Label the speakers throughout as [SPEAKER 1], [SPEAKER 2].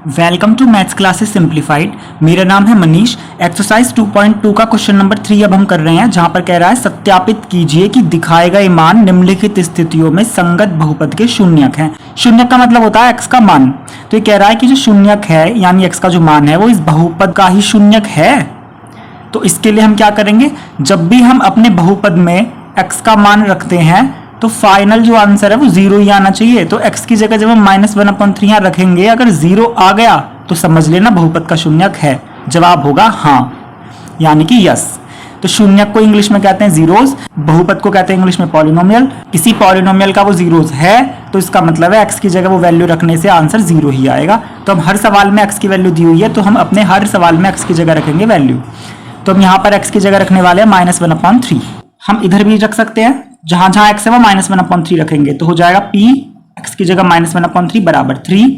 [SPEAKER 1] Welcome to maths classes simplified. मेरा नाम है मनीष। एक्सरसाइज 2.2 का क्वेश्चन नंबर 3 अब हम कर रहे हैं, जहां पर कह रहा है सत्यापित कीजिए कि दिखाए गए मान निम्नलिखित स्थितियों में संगत बहुपद के शून्यक हैं। शून्यक का मतलब होता है x का मान। तो ये कह रहा है कि जो शून्यक है यानी x का जो मान है वो इस बहुपद का ही शून्यक है। तो इसके लिए हम क्या करेंगे, जब भी हम अपने बहुपद में x का मान रखते हैं तो फाइनल जो आंसर है वो जीरो ही आना चाहिए। तो x की जगह जब हम -1/3 यहाँ रखेंगे, अगर जीरो आ गया तो समझ लेना बहुपद का शून्यक है। जवाब होगा हाँ, यानी कि यस। तो शून्यक को इंग्लिश में कहते हैं जीरोस, बहुपद को कहते हैं इंग्लिश में पॉलिनोमियल। किसी पॉलिनोमियल का वो जीरोस है तो इसका मतलब है x की जगह वो वैल्यू रखने से आंसर जीरो ही आएगा। तो हम हर सवाल में x की वैल्यू दी हुई है तो हम अपने हर सवाल में x की जगह रखेंगे वैल्यू। तो हम यहाँ पर x की जगह रखने वाले हैं -1/3। हम इधर भी रख सकते हैं, जहां जहां x है वो -1/3 रखेंगे तो हो जाएगा p x की जगह -1/3 बराबर 3।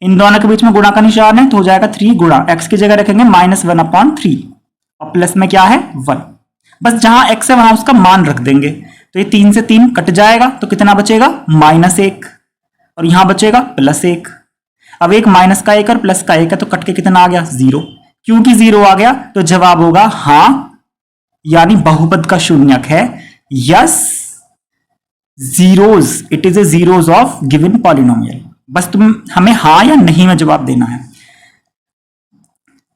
[SPEAKER 1] इन दोनों के बीच में गुणा का निशान है तो हो जाएगा 3 गुणा x की जगह रखेंगे -1/3 और प्लस में क्या है 1। बस जहां x है वहां उसका मान रख देंगे। तो ये 3 से 3 कट जाएगा तो कितना बचेगा -1 और यहां बचेगा +1। अब एक माइनस का 1 और प्लस का 1 है तो कट के कितना आ गया 0। क्योंकि 0 आ गया तो जवाब होगा हाँ, यानी बहुपद का शून्यक है। Yes, zeros, it is a zeros of given polynomial. बस तुम हमें हाँ या नहीं में जवाब देना है।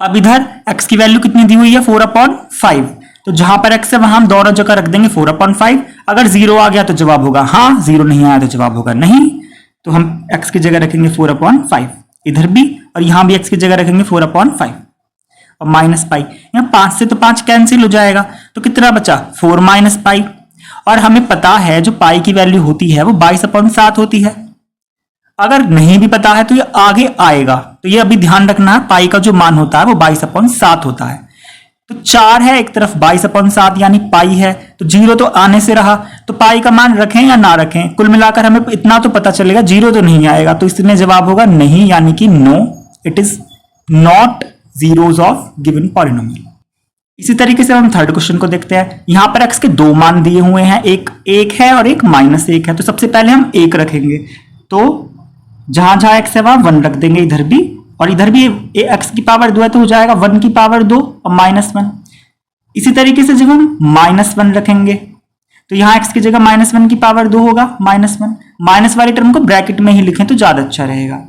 [SPEAKER 1] अब इधर x की वैल्यू कितनी दी हुई है 4/5। तो जहां पर x है वहां हम दोनों जगह रख देंगे 4/5। अगर 0 आ गया तो जवाब होगा हाँ, 0 नहीं आया तो जवाब होगा नहीं। तो हम x की जगह रखेंगे 4/5 इधर भी, और यहां भी x की जगह रखेंगे 4/5 और -पाई। यहाँ 5 से तो 5 कैंसिल हो जाएगा तो कितना बचा 4 - पाई। और हमें पता है जो पाई की वैल्यू होती है वो 22/7 होती है। अगर नहीं भी पता है तो ये आगे आएगा, तो ये अभी ध्यान रखना है, पाई का जो मान होता है वो 22/7 होता है। तो 4 है एक तरफ 22/7 यानी पाई है, तो 0 तो आने से रहा। तो पाई का मान रखें या ना रखें, कुल मिलाकर हमें इतना तो पता चलेगा 0 तो नहीं आएगा। तो इसमें जवाब होगा नहीं, यानी कि no, it is not zeros of given polynomial. इसी तरीके से हम थर्ड क्वेश्चन को देखते हैं। यहां पर x के दो मान दिए हुए हैं, एक है और एक -1 है। तो सबसे पहले हम 1 रखेंगे, तो जहां जहां x है वहां 1 रख देंगे इधर भी, और इधर भी x की पावर 2 है तो हो जाएगा 1 की पावर 2 और -1। इसी तरीके से जब हम -1 रखेंगे तो यहां x की जगह -1 की पावर 2 होगा -1। माइनस वाली टर्म को ब्रैकेट में ही लिखें तो ज्यादा अच्छा रहेगा।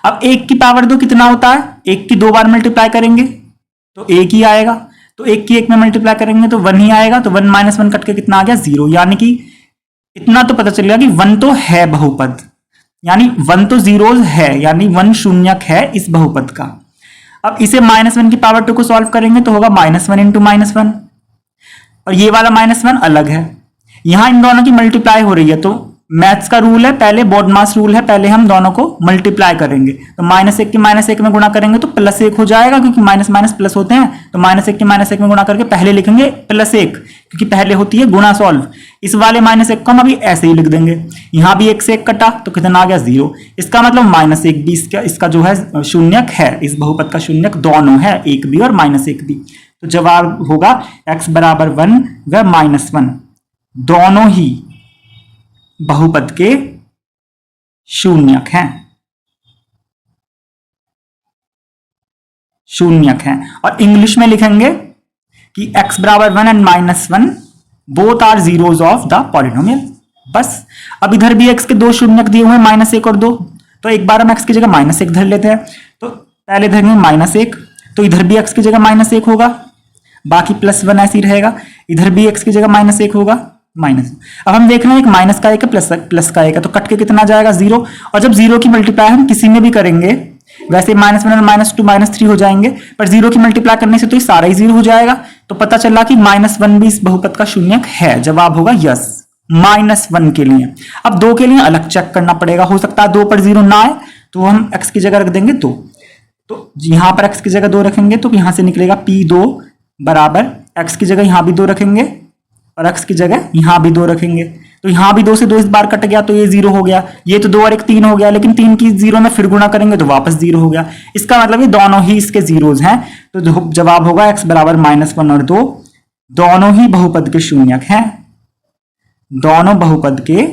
[SPEAKER 1] अब 1 की पावर 2 कितना होता है, 1 की 2 बार मल्टीप्लाई करेंगे तो 1 ही आएगा। तो 1 की 1 में मल्टीप्लाई करेंगे तो 1 ही आएगा। तो 1 - 1 कट के कितना आ गया 0। यानी कि इतना तो पता चलेगा कि 1 तो है बहुपद, यानी 1 तो जीरोस है, यानी 1 शून्यक है इस बहुपद का। अब इसे -1 की पावर 2 को सॉल्व करेंगे तो होगा -1 × -1, और ये वाला -1 अलग है। यहां इन दोनों की मल्टीप्लाई हो रही है तो मैथ्स का रूल है, पहले बोर्ड मास रूल है, पहले हम दोनों को मल्टीप्लाई करेंगे। तो -1 की -1 में गुणा करेंगे तो +1 हो जाएगा, क्योंकि माइनस माइनस प्लस होते हैं। तो -1 की -1 में गुणा करके पहले लिखेंगे +1, क्योंकि पहले होती है गुणा सॉल्व। इस वाले -1 को हम अभी ऐसे ही लिख देंगे। यहां भी 1 से 1 कटा तो कितना आ गया 0। इसका मतलब -1 भी इसका जो है शून्यक है, इस बहुपद का शून्यक दोनों है, 1 भी और -1 भी। तो जवाब होगा x बराबर 1 व -1 दोनों ही बहुपद के शून्यक हैं, शून्यक हैं। और इंग्लिश में लिखेंगे कि x बराबर 1 and -1 both are zeros of the polynomial. बस अब इधर भी x के दो शून्यक दिए हुए हैं, -1 और 2। तो एक बार हम x की जगह -1 धर लेते हैं। तो पहले धरेंगे -1, तो इधर भी x की जगह -1 होगा, बाकी +1 ऐसे ही रहेगा। इधर भी x की जगह -1 होगा, माइनस। अब हम देख रहे हैं एक माइनस का 1 है प्लस का 1 है, तो कट के कितना जाएगा 0। और जब 0 की मल्टीप्लाई हम किसी में भी करेंगे, वैसे -1 और -2 -3 हो जाएंगे, पर 0 की मल्टीप्लाई करने से तो ये सारा ही 0 हो जाएगा। तो पता चला कि -1 भी इस बहुपद का शून्यक है। जवाब होगा यस, -1 के लिए। अब 2 के लिए अलग चेक करना पड़ेगा, हो सकता है 2 पर 0 ना आए तो हम x की जगह रख देंगे 2। तो यहां पर x की जगह 2 रखेंगे तो यहां से निकलेगा P2 बराबर x की जगह यहां भी 2 रखेंगे और x की जगह यहां भी 2 रखेंगे। तो यहां भी 2 से 2 इस बार कट गया तो ये 0 हो गया। ये तो 2 और 1 3 हो गया, लेकिन 3 की 0 में फिर गुणा करेंगे तो वापस 0 हो गया। इसका मतलब ये दोनों ही इसके जीरोस हैं। तो जवाब होगा x बराबर -1 और 2 दोनों ही बहुपद के शून्यक हैं, दोनों बहुपद के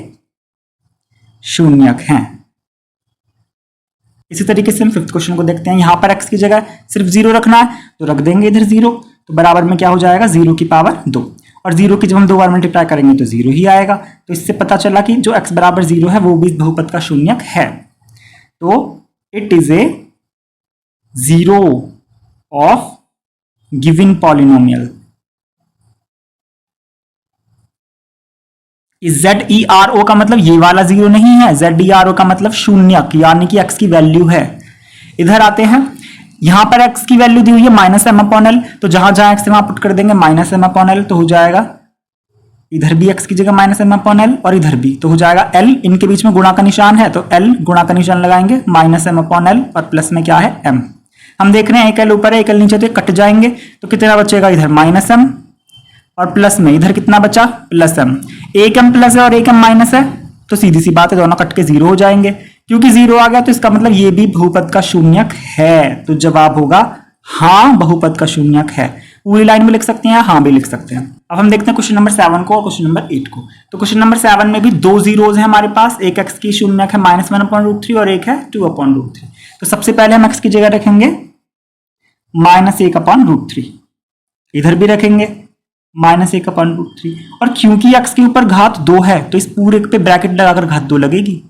[SPEAKER 1] शून्यक हैं। इसी तरीके से हम फिफ्थ क्वेश्चन को देखते हैं। यहाँ पर x की जगह सिर्फ 0 रखना है तो रख देंगे इधर 0, तो बराबर में क्या हो जाएगा 0 की पावर 2, और 0 की जब हम 2 बार मल्टीप्लाई करेंगे तो 0 ही आएगा। तो इससे पता चला कि जो x बराबर 0 है वो भी बहुपद का शून्यक है। तो it is a zero of given polynomial. ZERO का मतलब ये वाला 0 नहीं है, ZERO का मतलब शून्यक, यानी कि x की वैल्यू है। इधर आते हैं, यहां पर x की वैल्यू दी हुई है -m/l, तो जहां जहां x वहां पुट कर देंगे -m/l, तो हो जाएगा इधर भी x की जगह -m/l और इधर भी, तो हो जाएगा l, इनके बीच में गुणा का निशान है तो l गुणा का निशान लगाएंगे, -m/l और प्लस में क्या है m। हम देख रहे हैं एक l ऊपर है एक l नीचे, तो कट जाएंगे, तो कितना बचेगा इधर -m और प्लस में इधर कितना बचा +m। एक m प्लस है और एक m माइनस है, तो सीधी सी बात है दोनों कट के 0 हो जाएंगे। क्योंकि 0 आ गया तो इसका मतलब ये भी बहुपद का शून्यक है, तो जवाब होगा हाँ बहुपद का शून्यक है। पूरी लाइन में लिख सकते हैं, हाँ भी लिख सकते हैं। अब हम देखते हैं क्वेश्चन नंबर 7 को और क्वेश्चन नंबर 8 को। तो क्वेश्चन नंबर 7 में भी 2 जीरोज है हमारे पास, एक x की शून्यक है -1/√3 और एक है 2/√3। तो सबसे पहले हम x की जगह रखेंगे -1/√3, इधर भी रखेंगे -1/√3, और क्योंकि x के ऊपर घात 2 है तो इस पूरे पे ब्रैकेट लगाकर घात 2 लगेगी।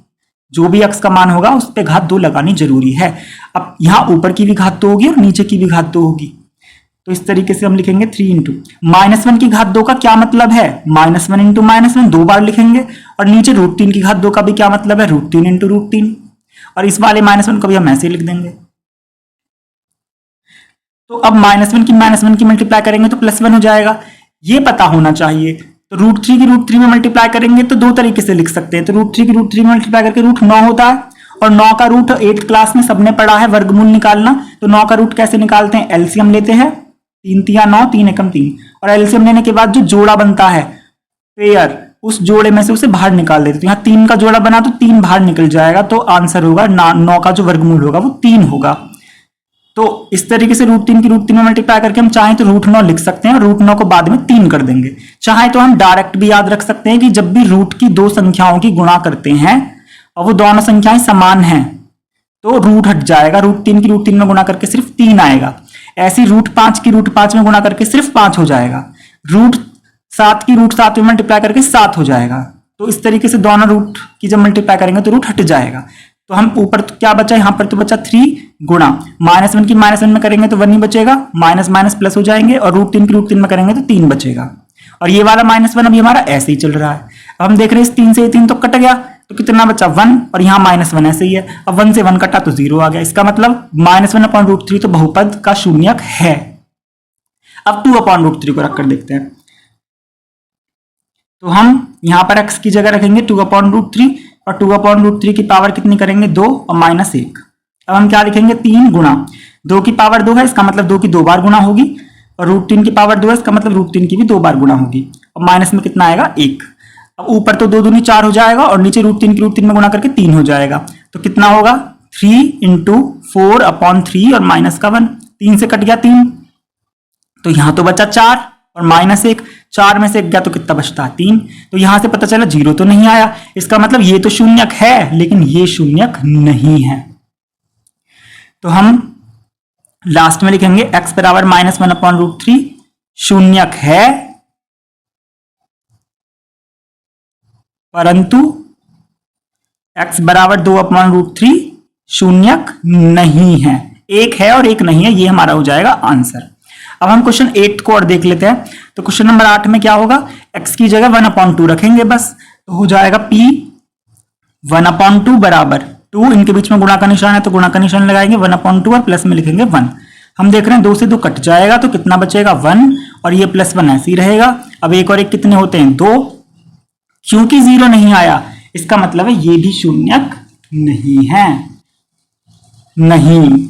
[SPEAKER 1] जो भी x का मान होगा उस पे घात 2 लगानी जरूरी है। अब यहाँ ऊपर की भी घात 2 होगी और नीचे की भी घात 2 होगी, तो इस तरीके से हम लिखेंगे 3 × -1 की घात 2 का क्या मतलब है, -1 × -1 2 बार लिखेंगे, और नीचे √3 की घात 2 का भी क्या मतलब है, √3 × √3, और इस वाले -1 को भी हम ऐसे ही लिख देंगे। तो अब -1 की मल्टीप्लाई करेंगे तो +1 हो जाएगा, ये पता होना चाहिए। तो √3 की √3 में मल्टीप्लाई करेंगे तो 2 तरीके से लिख सकते हैं। तो √3 की √3 में मल्टीप्लाई करके √9 होता है, और 9 का रूट 8th क्लास में सबने पढ़ा है वर्गमूल निकालना। तो 9 का रूट कैसे निकालते हैं, एलसीएम लेते हैं, 3 × 9 3 × 3, और एलसीएम लेने के बाद जो जोड़ा बनता है पेयर, उस जोड़े में से उसे बाहर निकाल देते। तो यहाँ 3 का जोड़ा बना तो 3 बाहर निकल जाएगा, तो आंसर होगा 9 का जो वर्गमूल होगा वो 3 होगा। तो इस तरीके से √3 की √3 में मल्टीप्लाई करके हम चाहें तो √9 लिख सकते हैं, और √9 को बाद में 3 कर देंगे। चाहे तो हम डायरेक्ट भी याद रख सकते हैं कि जब भी रूट की 2 संख्याओं की गुणा करते हैं और वो दोनों संख्याएं समान हैं तो रूट हट जाएगा, √3 की √3 में गुणा करके सिर्फ 3 आएगा। ऐसी √5 की √5 में गुणा करके सिर्फ 5 हो जाएगा, √7 की √7 में मल्टीप्लाई करके 7 हो जाएगा। तो इस तरीके से दोनों रूट की जब मल्टीप्लाई करेंगे तो रूट हट जाएगा। तो हम ऊपर तो क्या बचा, यहाँ पर तो बचा 3 गुणा -1 की -1 में करेंगे तो 1 ही बचेगा, माइनस माइनस प्लस हो जाएंगे, और √3 की √3 में करेंगे तो 3 बचेगा। और ये वाला -1 अभी हमारा ऐसे ही चल रहा है। अब हम देख रहे हैं इस 3 से 3 तो कट गया, तो कितना बचा 1, और यहाँ -1 ऐसे ही है। अब 1 से 1 कटा तो 0 आ गया, इसका मतलब -1/√3 तो बहुपद का शून्यक है। अब 2/√3 को रखकर देखते हैं। तो हम यहाँ पर x की जगह रखेंगे 2/√3, और 2/√3 की पावर कितनी करेंगे 2 और -1। अब हम क्या लिखेंगे 3 गुणा 2 की पावर 2 है, इसका मतलब 2 की 2 बार गुणा होगी, और √3 की पावर 2 है, इसका मतलब √3 की भी 2 बार गुणा होगी, और माइनस में कितना आएगा 1। अब ऊपर तो 2 दूनी 4 हो जाएगा, और नीचे √3 की √3 में गुणा करके 3 हो जाएगा। तो कितना होगा 3 × 4/3 और माइनस का 1, 3 से कट गया 3, तो यहां तो बचा 4 और -1, 4 में से 1 गया तो कितना बचता है 3। तो यहां से पता चला 0 तो नहीं आया, इसका मतलब ये तो शून्यक है लेकिन ये शून्यक नहीं है। तो हम लास्ट में लिखेंगे x बराबर -1/√3 शून्यक है, परंतु x बराबर 2/√3 शून्यक नहीं है। एक है और एक नहीं है, ये हमारा हो जाएगा आंसर। अब हम क्वेश्चन 8 को और देख लेते हैं। तो क्वेश्चन नंबर 8 में क्या होगा, x की जगह 1/2 रखेंगे बस, तो हो जाएगा p 1/2 बराबर 2, इनके बीच में गुणा का निशान है तो गुणा का निशान लगाएंगे 1/2 और प्लस में लिखेंगे 1। हम देख रहे हैं 2 से 2 कट जाएगा तो कितना बचेगा 1, और ये +1 ऐसे ही रहेगा। अब एक और एक कितने होते हैं 2, क्योंकि 0 नहीं आया इसका मतलब है ये भी शून्यक नहीं है। नहीं,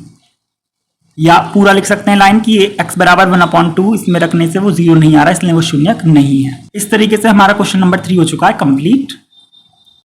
[SPEAKER 1] या पूरा लिख सकते हैं लाइन की x बराबर 1/2, इसमें रखने से वो 0 नहीं आ रहा इसलिए वो शून्यक नहीं है। इस तरीके से हमारा क्वेश्चन नंबर 3 हो चुका है कंप्लीट।